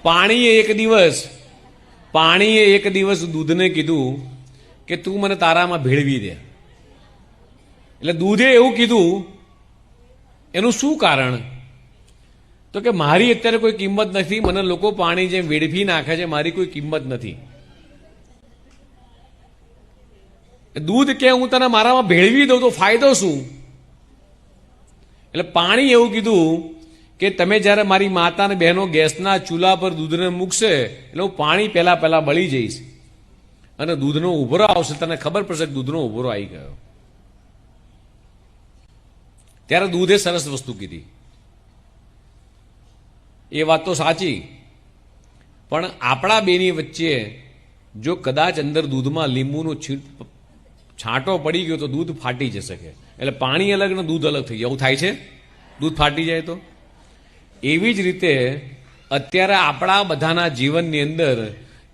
પાણીએ એક દિવસ દૂધને કીધું કે તું મને તારામાં ભેળવી દે. એટલે દૂધે એવું કીધું, એનું શું કારણ? તો કે મારી અત્યારે કોઈ કિંમત નથી, મને લોકો પાણી જેમ વેડફી નાખે છે, મારી કોઈ કિંમત નથી. દૂધ કે હું તને મારામાં ભેળવી દઉં તો ફાયદો શું? એટલે પાણી એવું કીધું કે તમે જ્યારે મારી માતા અને બહેનો ગેસના ચૂલા પર દૂધને મૂકશે એટલે હું પાણી પહેલા બળી જઈશ અને દૂધનો ઉભરો આવશે, તને ખબર પડશે કે દૂધનો ઉભરો આવી ગયો. ત્યારે દૂધે સરસ વસ્તુ કીધી. એ વાત તો સાચી, પણ આપણા બેની વચ્ચે જો કદાચ અંદર દૂધમાં લીંબુનો છાંટો પડી ગયો તો દૂધ ફાટી જશે. કે એટલે પાણી અલગ ને દૂધ અલગ થઈ જાય. એવું થાય છે દૂધ ફાટી જાય તો? એવી જ રીતે અત્યારે આપણા બધાના જીવનની અંદર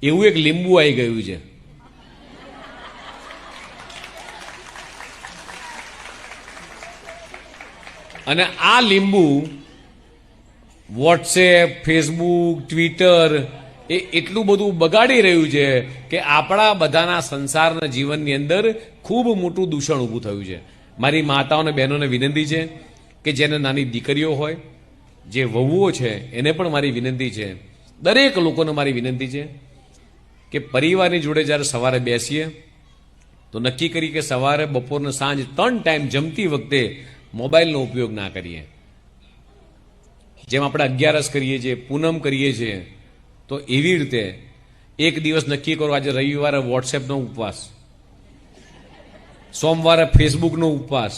એવું એક લીંબુ આવી ગયું છે. અને આ લીંબુ વોટ્સએપ, ફેસબુક, ટ્વિટર એ એટલું બધું બગાડી રહ્યું છે કે આપણા બધાના સંસારના જીવનની અંદર ખૂબ મોટું દૂષણ ઊભું થયું છે. મારી માતાઓ અને બહેનોને વિનંતી છે કે જેને નાની દીકરીઓ હોય, જે વહુઓ છે, એને પણ મારી વિનંતી છે, દરેક લોકોને મારી વિનંતી છે કે પરિવારની જોડે જ્યારે સવારે બેસીએ તો નક્કી કરી કે સવારે, બપોરને સાંજ 3 ટાઈમ જમતી વખતે મોબાઈલનો ઉપયોગ ના કરીએ. જેમ આપણે 11 કરીએ છીએ, પૂનમ કરીએ છીએ, તો એવી રીતે એક દિવસ નક્કી કરો, આજે રવિવારે વોટ્સએપનો ઉપવાસ, સોમવારે ફેસબુકનો ઉપવાસ,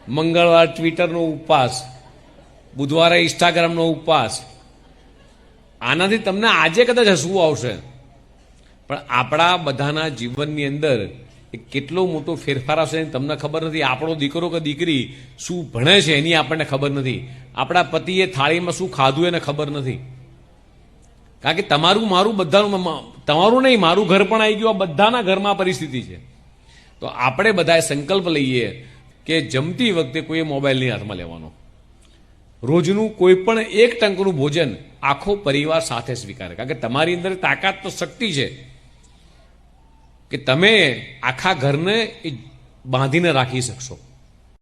મંગળવારે ટ્વિટરનો ઉપવાસ, બુધવારે ઇન્સ્ટાગ્રામનો ઉપવાસ. આનાથી તમને આજે કદાચ હસવું આવશે, પણ આપણા બધાના જીવનની અંદર કેટલો મોટો ફેરફાર આવશે તમને ખબર નથી. આપણો દીકરો કે દીકરી શું ભણે છે એની આપણને ખબર નથી. આપણા પતિએ થાળીમાં શું ખાધું એને ખબર નથી. કારણ કે તમારું મારું બધાનું, તમારું નહીં મારું ઘર પણ આવી ગયું, આ બધાના ઘરમાં પરિસ્થિતિ છે. તો આપણે બધાએ સંકલ્પ લઈએ કે જમતી વખતે કોઈએ મોબાઈલ નહીં હાથમાં લેવાનો. રોજનું કોઈ પણ એક ટંકનું ભોજન આખો પરિવાર સાથે સ્વીકારે. કારણ કે તમારી અંદર તાકાત તો શક્તિ છે કે તમે આખા ઘરને બાંધીને રાખી શકશો.